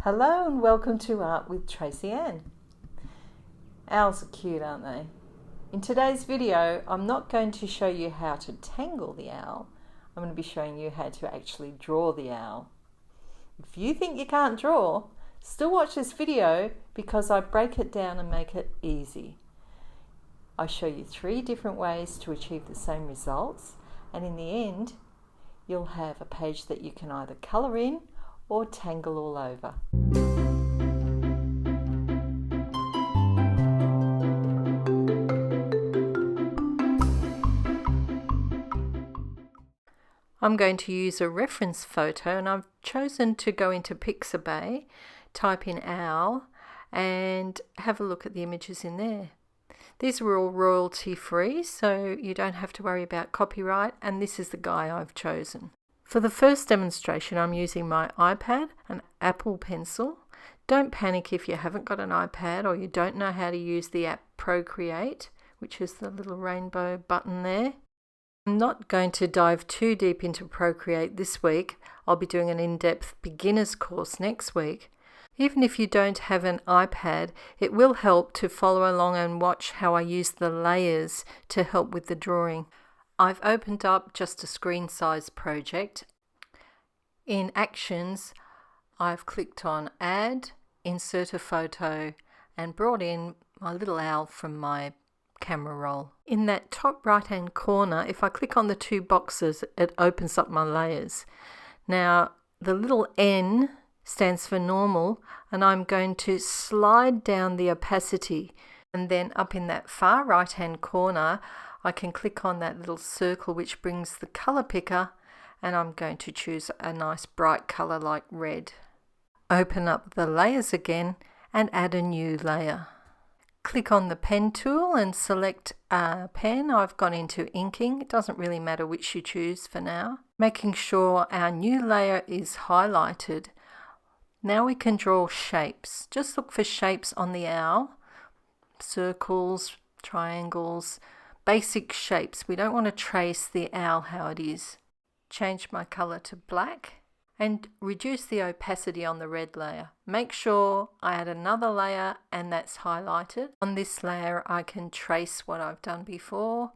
Hello and welcome to Art with Tracy Anne. Owls are cute, aren't they? In today's video, I'm not going to show you how to tangle the owl. I'm going to be showing you how to actually draw the owl. If you think you can't draw, still watch this video because I break it down and make it easy. I show you 3 different ways to achieve the same results, and in the end, you'll have a page that you can either colour in or tangle all over. I'm going to use a reference photo, and I've chosen to go into Pixabay, type in owl, and have a look at the images in there. These are all royalty free, so you don't have to worry about copyright, and this is the guy I've chosen. For the first demonstration, I'm using my iPad, an Apple Pencil. Don't panic if you haven't got an iPad or you don't know how to use the app Procreate, which is the little rainbow button there. I'm not going to dive too deep into Procreate this week. I'll be doing an in-depth beginner's course next week. Even if you don't have an iPad, it will help to follow along and watch how I use the layers to help with the drawing. I've opened up just a screen size project. In Actions, I've clicked on Add, Insert a Photo, and brought in my little owl from my camera roll. In that top right hand corner, if I click on the 2 boxes, it opens up my layers. Now, the little N stands for normal, and I'm going to slide down the opacity, and then up in that far right hand corner I can click on that little circle which brings the color picker, and I'm going to choose a nice bright color like red. Open up the layers again and add a new layer. Click on the pen tool and select a pen. I've gone into inking. It doesn't really matter which you choose for now. Making sure our new layer is highlighted. Now we can draw shapes. Just look for shapes on the owl. Circles, triangles, basic shapes. We don't want to trace the owl how it is. Change my color to black and reduce the opacity on the red layer. Make sure I add another layer and that's highlighted. On this layer I can trace what I've done before,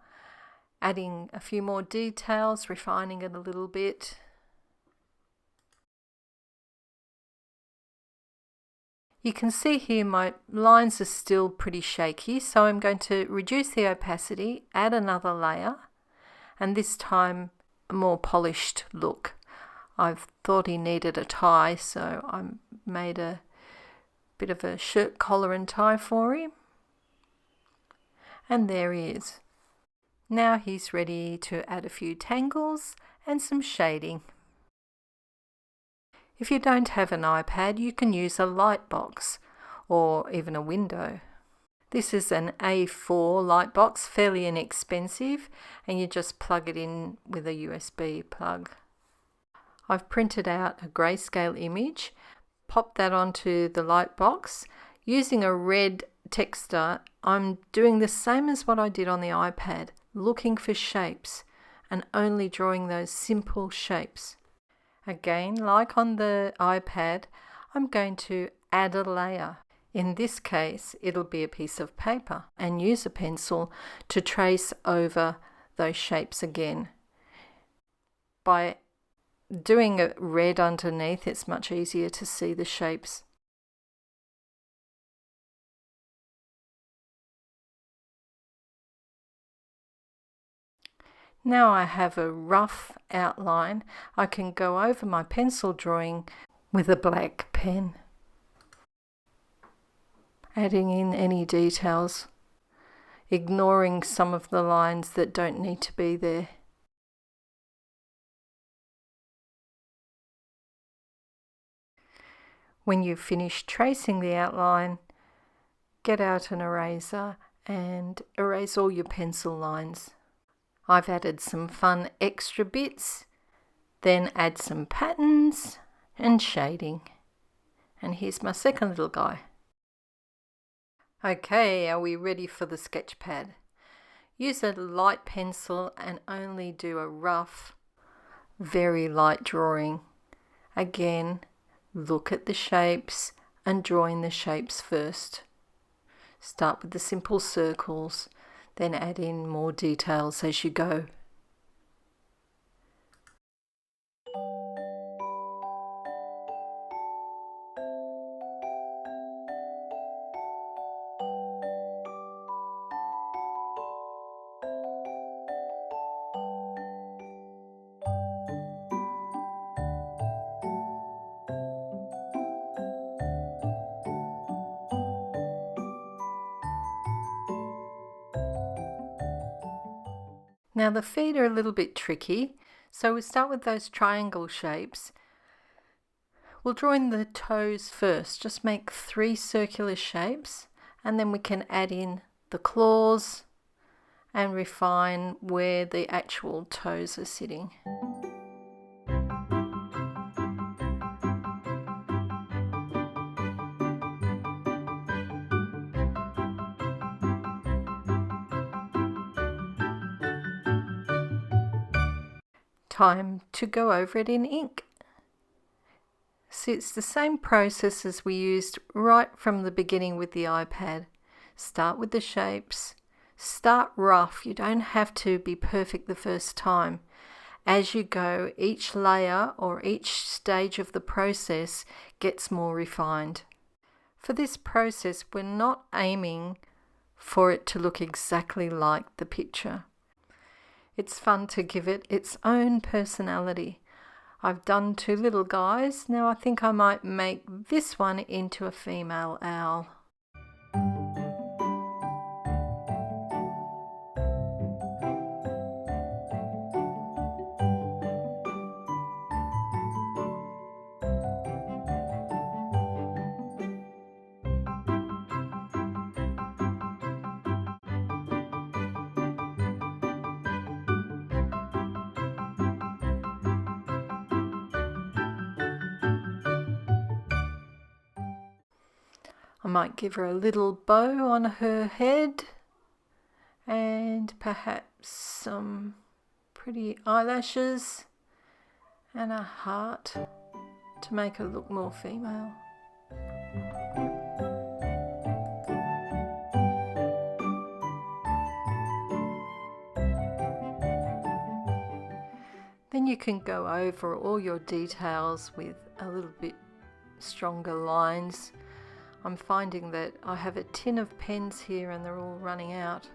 adding a few more details, refining it a little bit. You can see here my lines are still pretty shaky, so I'm going to reduce the opacity, add another layer, and this time a more polished look. I've thought he needed a tie, so I made a bit of a shirt collar and tie for him. And there he is. Now he's ready to add a few tangles and some shading. If you don't have an iPad, you can use a light box or even a window. This is an A4 light box, fairly inexpensive, and you just plug it in with a USB plug. I've printed out a grayscale image, popped that onto the light box. Using a red texter, I'm doing the same as what I did on the iPad, looking for shapes and only drawing those simple shapes. Again, like on the iPad, I'm going to add a layer. In this case, it'll be a piece of paper, and use a pencil to trace over those shapes again. By doing it red underneath, it's much easier to see the shapes. Now I have a rough outline. I can go over my pencil drawing with a black pen, adding in any details, ignoring some of the lines that don't need to be there. When you've finished tracing the outline, get out an eraser and erase all your pencil lines. I've added some fun extra bits, then add some patterns and shading. And here's my second little guy. Okay, are we ready for the sketch pad? Use a light pencil and only do a rough, very light drawing. Again, look at the shapes and draw in the shapes first. Start with the simple circles, then add in more details as you go. Now the feet are a little bit tricky, so we start with those triangle shapes. We'll draw in the toes first, just make 3 circular shapes, and then we can add in the claws and refine where the actual toes are sitting. Time to go over it in ink. So it's the same process as we used right from the beginning with the iPad. Start with the shapes. Start rough. You don't have to be perfect the first time. As you go, each layer or each stage of the process gets more refined. For this process, we're not aiming for it to look exactly like the picture. It's fun to give it its own personality. I've done 2 little guys. Now I think I might make this one into a female owl. I might give her a little bow on her head and perhaps some pretty eyelashes and a heart to make her look more female. Then you can go over all your details with a little bit stronger lines. I'm finding that I have a tin of pens here and they're all running out.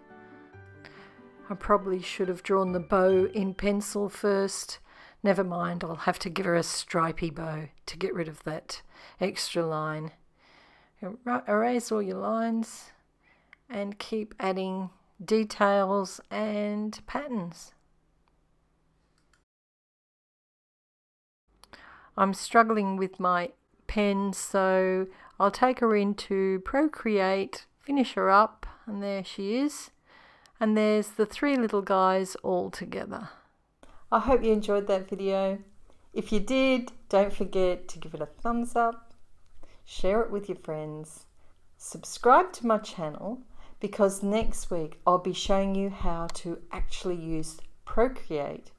I probably should have drawn the bow in pencil first. Never mind, I'll have to give her a stripy bow to get rid of that extra line. Erase all your lines and keep adding details and patterns. I'm struggling with my pen, so I'll take her into Procreate, finish her up, and there she is. And there's the 3 little guys all together. I hope you enjoyed that video. If you did, don't forget to give it a thumbs up, share it with your friends, subscribe to my channel, because next week I'll be showing you how to actually use Procreate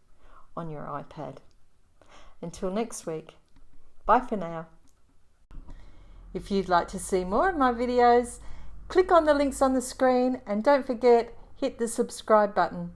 on your iPad. Until next week, bye for now. If you'd like to see more of my videos, click on the links on the screen and don't forget, hit the subscribe button.